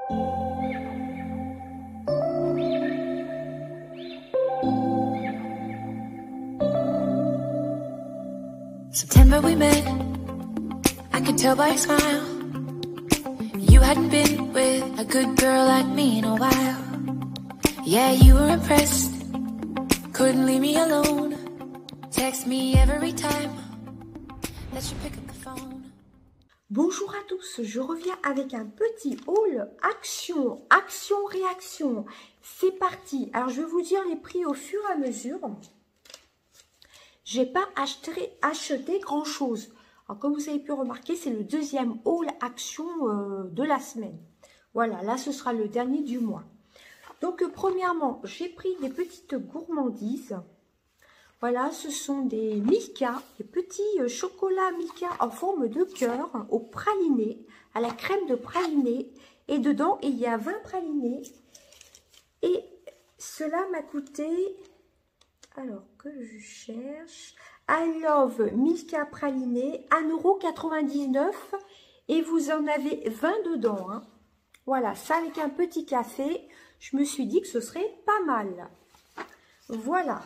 September we met, I could tell by your smile. You hadn't been with a good girl like me in a while. Yeah, you were impressed, couldn't leave me alone. Text me every time that you pick up the phone. Bonjour à tous, je reviens avec un petit haul action-réaction. C'est parti. Alors je vais vous dire les prix au fur et à mesure. J'ai pas acheté grand chose. Alors comme vous avez pu remarquer, c'est le deuxième haul action de la semaine. Voilà, là ce sera le dernier du mois. Donc premièrement, j'ai pris des petites gourmandises. Voilà, ce sont des Milka, des petits chocolats Milka en forme de cœur au praliné, à la crème de praliné. Et dedans, il y a 20 pralinés. Et cela m'a coûté, alors que je cherche, I Love Milka praliné, 1,99 €. Et vous en avez 20 dedans. Hein. Voilà, ça avec un petit café, je me suis dit que ce serait pas mal. Voilà.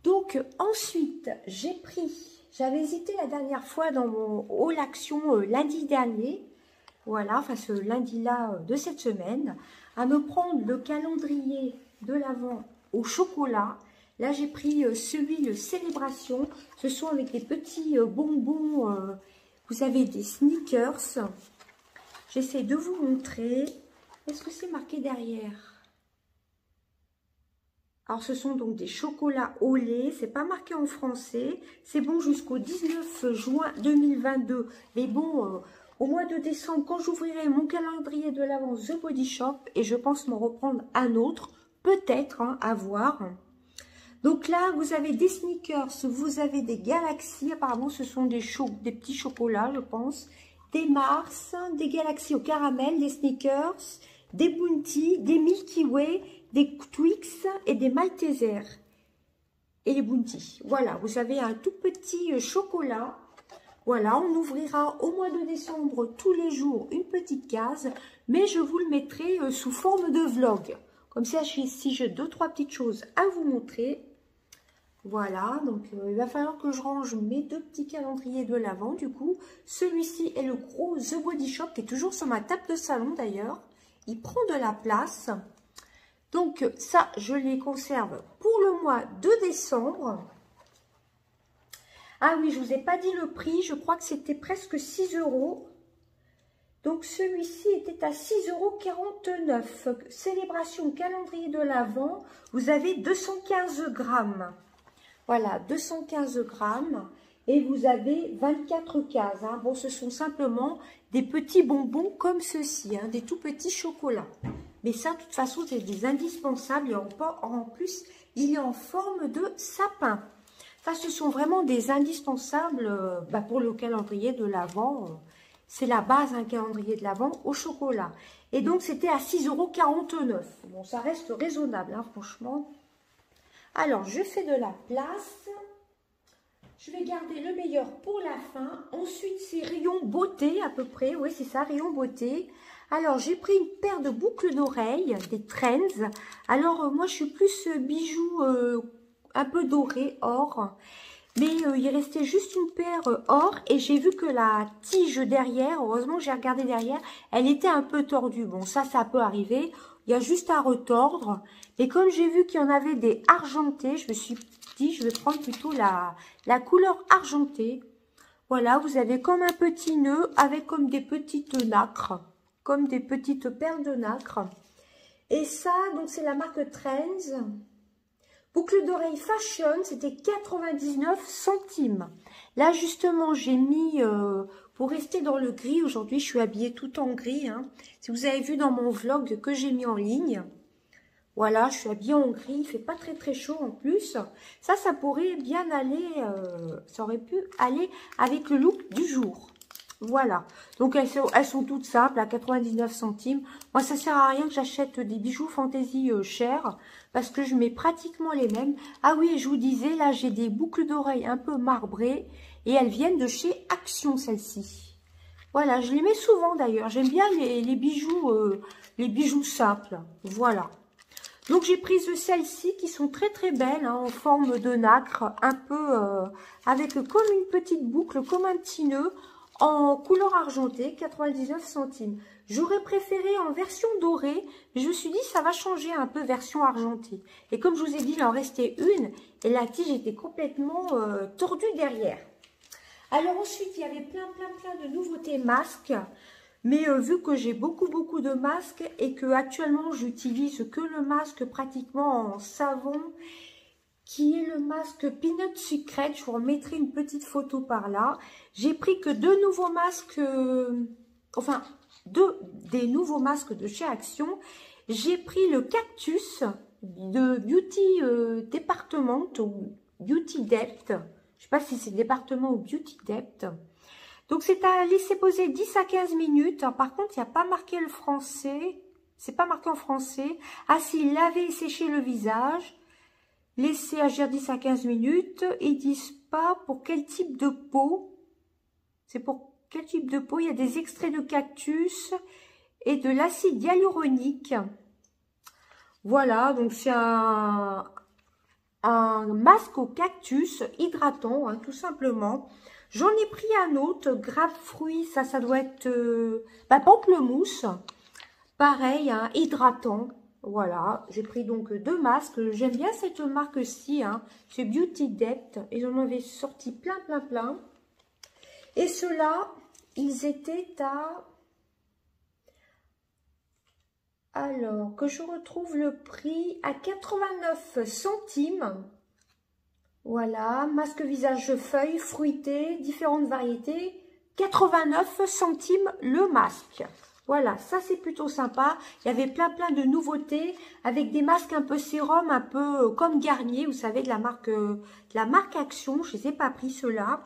Donc ensuite, j'avais hésité la dernière fois dans mon haul action lundi dernier, voilà, enfin ce lundi-là de cette semaine, à me prendre le calendrier de l'Avent au chocolat. Là, j'ai pris celui Célébration, ce sont avec des petits bonbons, vous avez des Snickers. J'essaie de vous montrer, est-ce que c'est marqué derrière ? Alors, ce sont donc des chocolats au lait. C'est pas marqué en français. C'est bon jusqu'au 19 juin 2022. Mais bon, au mois de décembre, quand j'ouvrirai mon calendrier de l'Avent The Body Shop, et je pense m'en reprendre un autre, peut-être, hein, à voir. Donc là, vous avez des Snickers, vous avez des Galaxies. Apparemment, ce sont des petits chocolats, je pense. Des Mars, des Galaxies au caramel, des Snickers, des Bounty, des Milky Way, des Twix et des Maltesers et les Bounty. Voilà, vous avez un tout petit chocolat. Voilà, on ouvrira au mois de décembre tous les jours une petite case, mais je vous le mettrai sous forme de vlog. Comme ça, si j'ai 2-3 petites choses à vous montrer. Voilà, donc il va falloir que je range mes deux petits calendriers de l'Avent. Du coup, celui-ci est le gros The Body Shop qui est toujours sur ma table de salon d'ailleurs. Il prend de la place. Donc ça, je les conserve pour le mois de décembre. Ah oui, je ne vous ai pas dit le prix. Je crois que c'était presque 6 €. Donc celui-ci était à 6,49 €. Célébration calendrier de l'Avent. Vous avez 215 grammes. Voilà, 215 grammes. Et vous avez 24 cases. Hein. Bon, ce sont simplement des petits bonbons comme ceci, hein, des tout petits chocolats. Mais ça, de toute façon, c'est des indispensables. Et en plus, il est en forme de sapin. Ça, ce sont vraiment des indispensables pour le calendrier de l'Avent. C'est la base, un calendrier de l'Avent au chocolat. Et donc, c'était à 6,49 €. Bon, ça reste raisonnable, hein, franchement. Alors, je fais de la place. Je vais garder le meilleur pour la fin. Ensuite, c'est rayon beauté à peu près. Oui, c'est ça, rayon beauté. Alors, j'ai pris une paire de boucles d'oreilles, des Trends. Alors, moi, je suis plus bijoux un peu doré, or. Mais il restait juste une paire or. Et j'ai vu que la tige derrière, heureusement j'ai regardé derrière, elle était un peu tordue. Bon, ça peut arriver. Il y a juste à retordre. Et comme j'ai vu qu'il y en avait des argentés, je me suis dit, je vais prendre plutôt la couleur argentée. Voilà, vous avez comme un petit nœud avec comme des petites nacres. Comme des petites perles de nacre. Et ça, donc c'est la marque Trends. Boucle d'oreille Fashion, c'était 99 centimes. Là, justement, j'ai mis, pour rester dans le gris, aujourd'hui, je suis habillée tout en gris. Hein. Si vous avez vu dans mon vlog que j'ai mis en ligne, voilà, je suis habillée en gris, il fait pas très chaud en plus. Ça pourrait bien aller, ça aurait pu aller avec le look du jour. Voilà, donc elles sont toutes simples à 99 centimes. Moi, ça sert à rien que j'achète des bijoux fantaisie chers parce que je mets pratiquement les mêmes. Ah oui, je vous disais, là, j'ai des boucles d'oreilles un peu marbrées et elles viennent de chez Action, celles-ci. Voilà, je les mets souvent d'ailleurs. J'aime bien les bijoux simples. Voilà. Donc j'ai pris celles-ci qui sont très très belles, hein, en forme de nacre, un peu avec comme une petite boucle, comme un petit nœud, en couleur argentée, 99 centimes. J'aurais préféré en version dorée, mais je me suis dit ça va changer un peu version argentée. Et comme je vous ai dit, il en restait une, et la tige était complètement tordue derrière. Alors ensuite, il y avait plein de nouveautés masques. Mais vu que j'ai beaucoup de masques et que actuellement j'utilise que le masque pratiquement en savon, qui est le masque Peanut Secret, je vous remettrai une petite photo par là. J'ai pris que deux nouveaux masques, des nouveaux masques de chez Action. J'ai pris le Cactus de Beauty Department ou Beauty Depth. Je ne sais pas si c'est département ou Beauty Depth. Donc, c'est à laisser poser 10 à 15 minutes. Alors, par contre, il n'y a pas marqué le français. C'est pas marqué en français. Ah, si, laver et sécher le visage. Laisser agir 10 à 15 minutes. Ils disent pas pour quel type de peau. C'est pour quel type de peau. Il y a des extraits de cactus et de l'acide hyaluronique. Voilà, donc c'est un masque au cactus hydratant, hein, tout simplement. J'en ai pris un autre, grapefruit, ça doit être pamplemousse. Pareil, hein, hydratant. Voilà, j'ai pris donc deux masques. J'aime bien cette marque-ci, hein, c'est Beauty Depth. Ils en avaient sorti plein. Et ceux-là, ils étaient à... Alors, que je retrouve le prix à 89 centimes. Voilà, masque visage feuille, fruité, différentes variétés, 89 centimes le masque. Voilà, ça c'est plutôt sympa. Il y avait plein de nouveautés avec des masques un peu sérum, un peu comme Garnier, vous savez, de la marque Action. Je ne les ai pas pris ceux-là.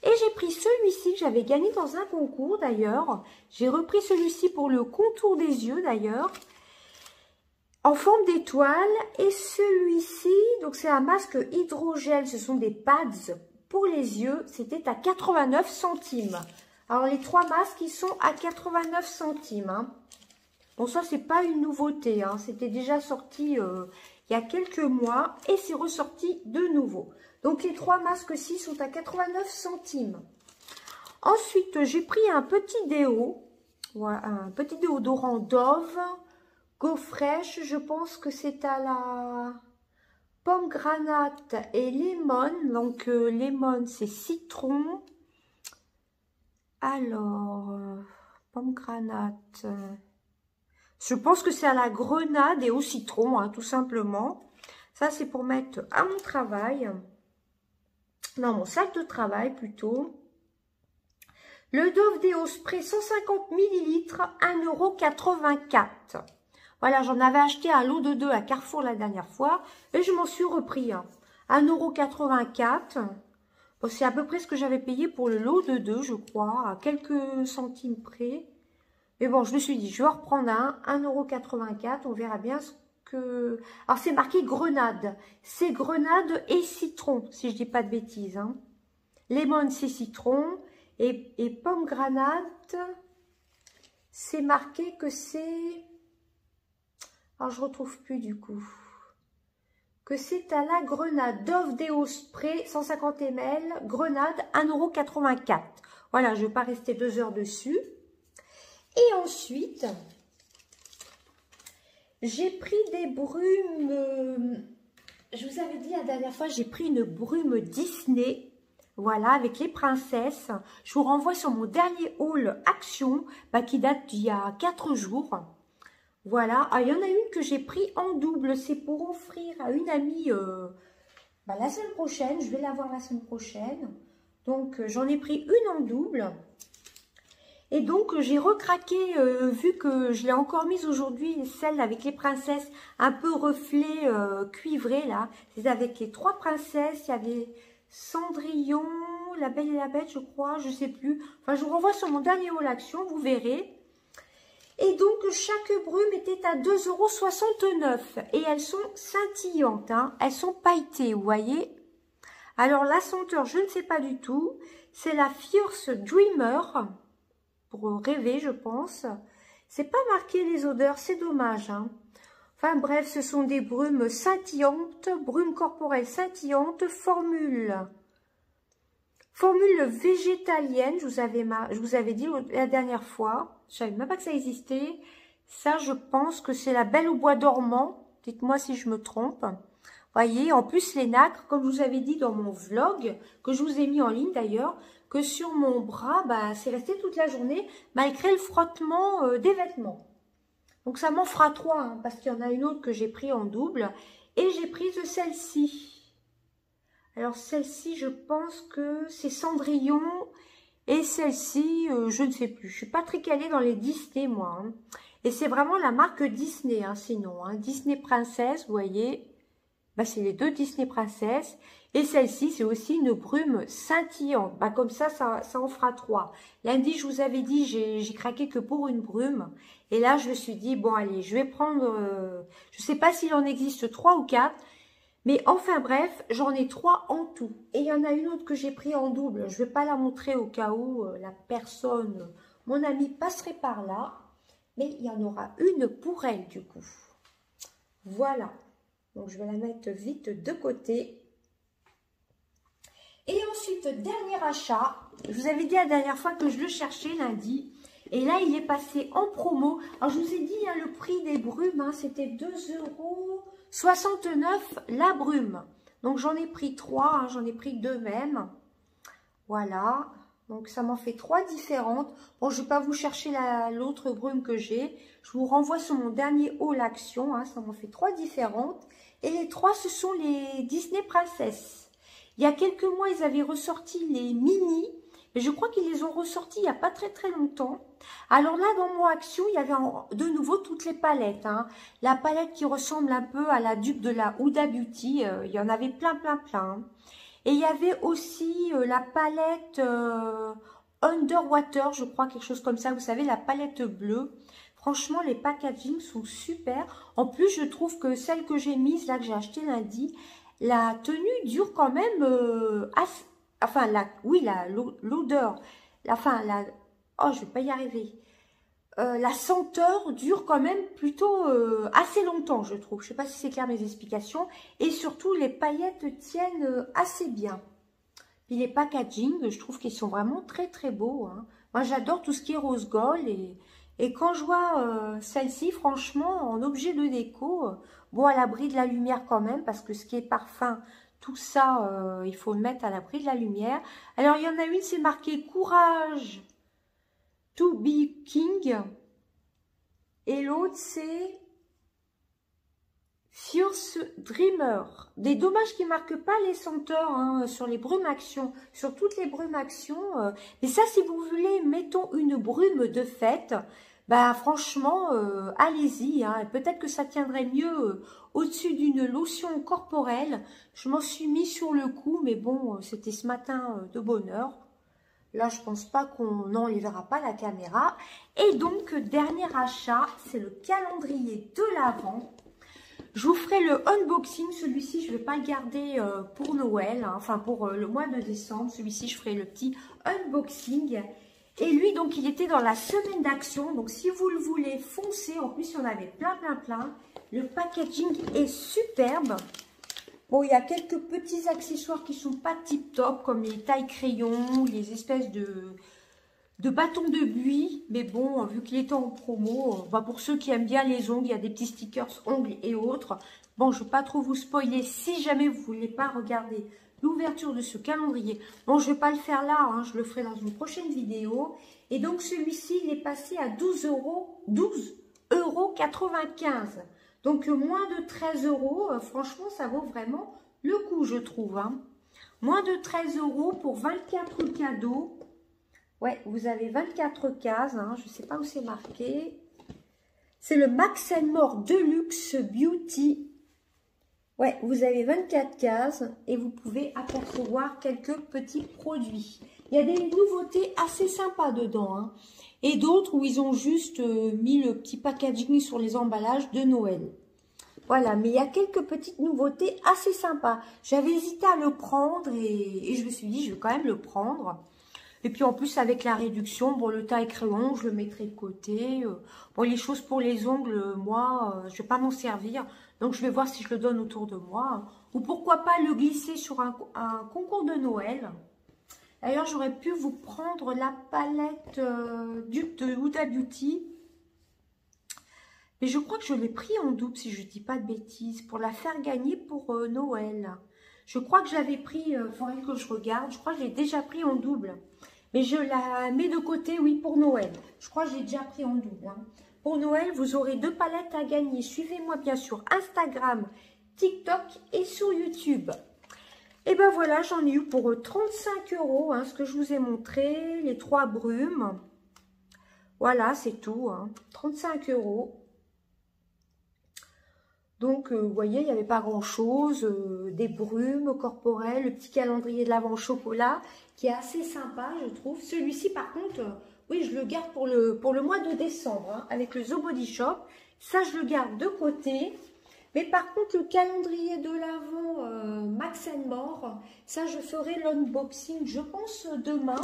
Et j'ai pris celui-ci que j'avais gagné dans un concours d'ailleurs. J'ai repris celui-ci pour le contour des yeux d'ailleurs, en forme d'étoile. Et celui-ci, donc c'est un masque hydrogel, ce sont des pads pour les yeux. C'était à 89 centimes. Alors les trois masques, ils sont à 89 centimes. Hein. Bon, ça c'est pas une nouveauté, hein. C'était déjà sorti il y a quelques mois et c'est ressorti de nouveau. Donc les trois masques-ci sont à 89 centimes. Ensuite, j'ai pris un petit déo, voilà, un petit déodorant Dove Go Fresh. Je pense que c'est à la pomme granate et lemon. Donc lemon, c'est citron. Alors, pomme granate. Je pense que c'est à la grenade et au citron, hein, tout simplement. Ça, c'est pour mettre à mon travail. Dans mon sac de travail, plutôt. Le Dove Déo Spray, 150 ml, 1,84 €. Voilà, j'en avais acheté un lot de 2 à Carrefour la dernière fois. Et je m'en suis repris. 1,84 €. Bon, c'est à peu près ce que j'avais payé pour le lot de 2, je crois, à quelques centimes près. Mais bon, je me suis dit, je vais en reprendre un, 1,84 €. On verra bien ce que... Alors, c'est marqué grenade. C'est grenade et citron, si je dis pas de bêtises. Hein. Lemon, c'est citron. Et pomme granate, c'est marqué que c'est... Alors, je retrouve plus du coup. Que c'est à la grenade. Dove Déo Spray, 150 ml, grenade, 1,84 €. Voilà, je ne vais pas rester 2 heures dessus. Et ensuite, j'ai pris des brumes. Je vous avais dit la dernière fois, j'ai pris une brume Disney. Voilà, avec les princesses. Je vous renvoie sur mon dernier haul Action, qui date d'il y a 4 jours. Voilà, il y en a une que j'ai pris en double. C'est pour offrir à une amie la semaine prochaine. Je vais la voir la semaine prochaine. Donc, j'en ai pris une en double. Et donc, j'ai recraqué, vu que je l'ai encore mise aujourd'hui, celle avec les princesses, un peu reflet cuivré, là. C'est avec les 3 princesses. Il y avait Cendrillon, La Belle et la Bête, je crois, je sais plus. Enfin, je vous renvoie sur mon dernier haul Action, vous verrez. Et donc, chaque brume était à 2,69 €. Et elles sont scintillantes, hein. Elles sont pailletées, vous voyez. Alors, la senteur, je ne sais pas du tout. C'est la Fierce Dreamer. pour rêver, je pense. C'est pas marqué les odeurs, c'est dommage, hein. Enfin bref, ce sont des brumes scintillantes, brumes corporelles scintillantes, formule végétalienne, je vous avais dit la dernière fois, je savais même pas que ça existait. Ça, je pense que c'est la Belle au bois dormant, dites-moi si je me trompe. Voyez, en plus les nacres, comme je vous avais dit dans mon vlog, que je vous ai mis en ligne d'ailleurs, que sur mon bras, bah, c'est resté toute la journée, malgré le frottement des vêtements. Donc ça m'en fera 3, hein, parce qu'il y en a une autre que j'ai pris en double, et j'ai prise celle-ci. Alors celle-ci, je pense que c'est Cendrillon, et celle-ci, je ne sais plus. Je suis pas très calée dans les Disney, moi. Hein. Et c'est vraiment la marque Disney, hein, sinon. Hein. Disney Princess, vous voyez. Bah, c'est les 2 Disney Princess. Et celle-ci, c'est aussi une brume scintillante. Bah, comme ça en fera 3. Lundi, je vous avais dit, j'ai craqué que pour une brume. Et là, je me suis dit, bon, allez, je vais prendre... je sais pas s'il en existe 3 ou 4. Mais enfin, bref, j'en ai 3 en tout. Et il y en a une autre que j'ai pris en double. Je vais pas la montrer au cas où la personne, mon ami, passerait par là. Mais il y en aura une pour elle, du coup. Voilà. Donc, je vais la mettre vite de côté. Et ensuite, dernier achat. Je vous avais dit la dernière fois que je le cherchais lundi. Et là, il est passé en promo. Alors, je vous ai dit, hein, le prix des brumes, hein, c'était 2,69 € la brume. Donc, j'en ai pris 3. Hein, j'en ai pris 2 même. Voilà. Donc, ça m'en fait 3 différentes. Bon, je ne vais pas vous chercher l'autre brume que j'ai. Je vous renvoie sur mon dernier haul action. Hein, ça m'en fait 3 différentes. Et les 3, ce sont les Disney Princess. Il y a quelques mois, ils avaient ressorti les mini. Mais je crois qu'ils les ont ressortis il n'y a pas très longtemps. Alors là, dans mon action, il y avait de nouveau toutes les palettes. Hein. La palette qui ressemble un peu à la dupe de la Huda Beauty. Il y en avait plein. Et il y avait aussi la palette Underwater, je crois, quelque chose comme ça. Vous savez, la palette bleue. Franchement, les packaging sont super. En plus, je trouve que celle que j'ai mise, là, que j'ai acheté lundi, la tenue dure quand même assez... Enfin, l'odeur, oh, je vais pas y arriver. La senteur dure quand même plutôt assez longtemps, je trouve. Je sais pas si c'est clair mes explications. Et surtout, les paillettes tiennent assez bien. Puis les packaging, je trouve qu'ils sont vraiment très beaux. Hein. Moi, j'adore tout ce qui est rose gold. Et quand je vois celle-ci, franchement, en objet de déco, bon, à l'abri de la lumière quand même, parce que ce qui est parfum... Tout ça, il faut le mettre à l'abri de la lumière. Alors, il y en a une, c'est marqué « Courage to be king ». Et l'autre, c'est « Fierce Dreamer ». Des dommages qui ne marquent pas les senteurs hein, sur les brumes action, sur toutes les brumes action. Mais ça, si vous voulez, mettons une brume de fête, bah franchement, allez-y. Hein. Peut-être que ça tiendrait mieux au-dessus d'une lotion corporelle. Je m'en suis mis sur le coup, mais bon, c'était ce matin de bonne heure. Là, je pense pas qu'on n'enlèvera pas la caméra. Et donc, dernier achat, c'est le calendrier de l'Avent. Je vous ferai le unboxing. Celui-ci, je ne vais pas le garder pour Noël, hein, enfin pour le mois de décembre. Celui-ci, je ferai le petit unboxing. Et lui, donc, il était dans la semaine d'action. Donc, si vous le voulez, foncez. En plus, il y en avait plein. Le packaging est superbe. Bon, il y a quelques petits accessoires qui sont pas tip top, comme les tailles crayons, les espèces de bâtons de buis. Mais bon, vu qu'il était en promo, bah pour ceux qui aiment bien les ongles, il y a des petits stickers ongles et autres. Bon, je ne vais pas trop vous spoiler si jamais vous ne voulez pas regarder l'ouverture de ce calendrier. Bon, je ne vais pas le faire là, hein, je le ferai dans une prochaine vidéo. Et donc, celui-ci, il est passé à 12,95 €. Donc, moins de 13 €, franchement, ça vaut vraiment le coup, je trouve. Hein. Moins de 13 € pour 24 cadeaux. Ouais, vous avez 24 cases, hein, je ne sais pas où c'est marqué. C'est le Max & More Deluxe Beauty. Ouais, vous avez 24 cases et vous pouvez apercevoir quelques petits produits. Il y a des nouveautés assez sympas dedans. Hein, et d'autres où ils ont juste mis le petit packaging sur les emballages de Noël. Voilà, mais il y a quelques petites nouveautés assez sympas. J'avais hésité à le prendre et je me suis dit, je vais quand même le prendre. Et puis en plus avec la réduction, bon le taille crayon, je le mettrai de côté. Bon les choses pour les ongles, moi, je vais pas m'en servir. Donc je vais voir si je le donne autour de moi. Ou pourquoi pas le glisser sur un concours de Noël. D'ailleurs j'aurais pu vous prendre la palette de Huda Beauty. Mais je crois que je l'ai pris en double si je dis pas de bêtises. Pour la faire gagner pour Noël. Je crois que je l'avais pris, il faudrait que je regarde. Je crois que je l'ai déjà pris en double. Mais je la mets de côté, oui, pour Noël. Je crois que j'ai déjà pris en double. Hein. Pour Noël, vous aurez 2 palettes à gagner. Suivez-moi bien sûr Instagram, TikTok et sur YouTube. Et ben voilà, j'en ai eu pour 35 €, hein, ce que je vous ai montré, les 3 brumes. Voilà, c'est tout. Hein, 35 €. Donc, vous voyez, il n'y avait pas grand-chose, des brumes corporelles, le petit calendrier de l'Avent chocolat, qui est assez sympa, je trouve. Celui-ci, par contre, oui, je le garde pour le mois de décembre, hein, avec le The Body Shop. Ça, je le garde de côté. Mais par contre, le calendrier de l'Avent Max & More, ça, je ferai l'unboxing, je pense, demain.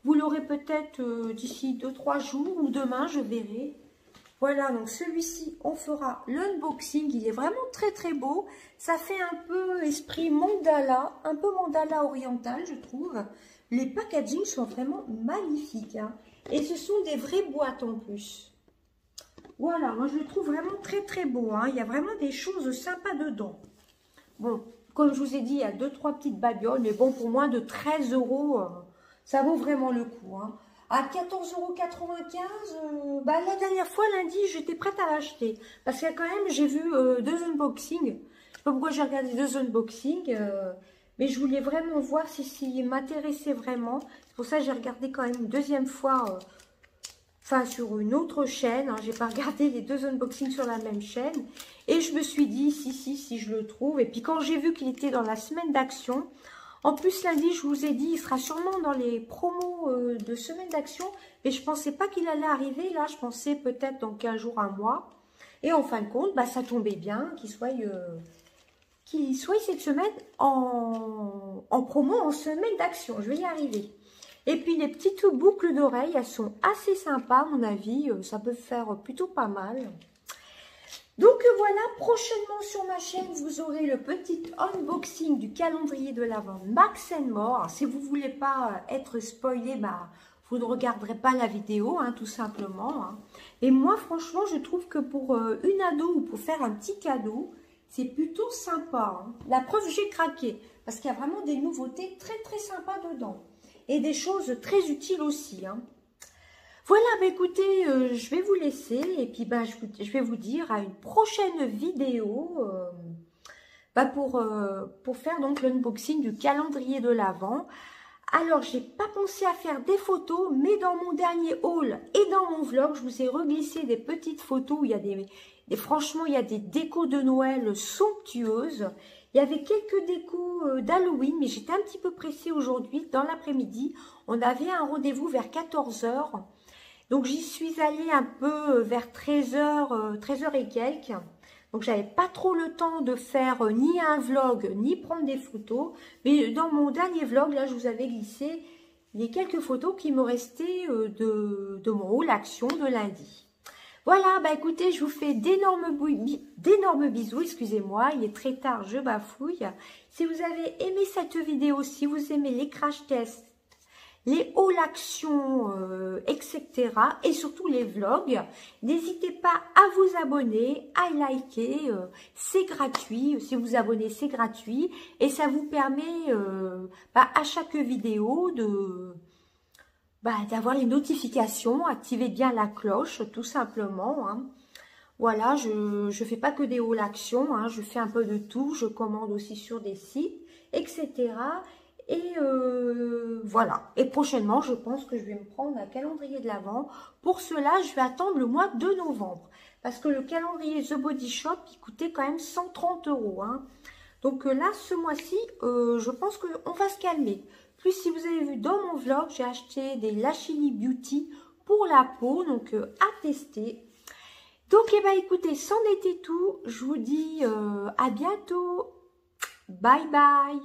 Vous l'aurez peut-être d'ici 2-3 jours, ou demain, je verrai. Voilà, donc celui-ci, on fera l'unboxing. Il est vraiment très très beau. Ça fait un peu esprit mandala, un peu mandala oriental, je trouve. Les packagings sont vraiment magnifiques. Hein. Et ce sont des vraies boîtes en plus. Voilà, moi je le trouve vraiment très très beau. Hein. Il y a vraiment des choses sympas dedans. Bon, comme je vous ai dit, il y a 2-3 petites babioles. Mais bon, pour moins de 13 €, ça vaut vraiment le coup. Hein. À 14,95 €, bah, la dernière fois, lundi, j'étais prête à l'acheter. Parce que quand même, j'ai vu 2 unboxings. Je ne sais pas pourquoi j'ai regardé 2 unboxings. Mais je voulais vraiment voir si m'intéressait vraiment. C'est pour ça que j'ai regardé quand même une deuxième fois. Enfin, sur une autre chaîne. Hein, j'ai pas regardé les 2 unboxings sur la même chaîne. Et je me suis dit, si je le trouve. Et puis quand j'ai vu qu'il était dans la semaine d'action... En plus, lundi, je vous ai dit, il sera sûrement dans les promos de semaine d'action. Mais je ne pensais pas qu'il allait arriver. Là, je pensais peut-être dans 15 jours, un mois. Et en fin de compte, bah, ça tombait bien qu'il soit cette semaine en promo en semaine d'action. Je vais y arriver. Et puis, les petites boucles d'oreilles, elles sont assez sympas, à mon avis. Ça peut faire plutôt pas mal. Donc voilà, prochainement sur ma chaîne, vous aurez le petit unboxing du calendrier de l'Avent Max & More. Si vous ne voulez pas être spoilé, bah, vous ne regarderez pas la vidéo, hein, tout simplement. Hein. Et moi, franchement, je trouve que pour une ado ou pour faire un petit cadeau, c'est plutôt sympa. Hein. La preuve, j'ai craqué, parce qu'il y a vraiment des nouveautés très très sympas dedans. Et des choses très utiles aussi, hein. Voilà, bah écoutez, je vais vous laisser et puis bah, je vais vous dire à une prochaine vidéo pour faire donc l'unboxing du calendrier de l'Avent. Alors, j'ai pas pensé à faire des photos, mais dans mon dernier haul et dans mon vlog, je vous ai reglissé des petites photos où il y a franchement, il y a des décos de Noël somptueuses. Il y avait quelques décos d'Halloween, mais j'étais un petit peu pressée aujourd'hui, dans l'après-midi. On avait un rendez-vous vers 14 h. Donc, j'y suis allée un peu vers 13 h et quelques. Donc, j'avais pas trop le temps de faire ni un vlog, ni prendre des photos. Mais dans mon dernier vlog, là, je vous avais glissé les quelques photos qui me restaient de mon haul action de lundi. Voilà, bah écoutez, je vous fais d'énormes bisous, excusez-moi, il est très tard, je bafouille. Si vous avez aimé cette vidéo, si vous aimez les crash tests, les hauls actions, etc. et surtout les vlogs. N'hésitez pas à vous abonner, à liker, c'est gratuit. Si vous vous abonnez, c'est gratuit et ça vous permet à chaque vidéo d'avoir les notifications, activez bien la cloche tout simplement. Hein. Voilà, je fais pas que des hauls actions, hein, je fais un peu de tout, je commande aussi sur des sites, etc. Et voilà. Et prochainement, je pense que je vais me prendre un calendrier de l'Avent. Pour cela, je vais attendre le mois de novembre. Parce que le calendrier The Body Shop, il coûtait quand même 130 €. Hein. Donc là, ce mois-ci, je pense qu'on va se calmer. Plus, si vous avez vu dans mon vlog, j'ai acheté des Lashini Beauty pour la peau. Donc, à tester. Donc, eh ben, écoutez, c'en était tout. Je vous dis à bientôt. Bye bye.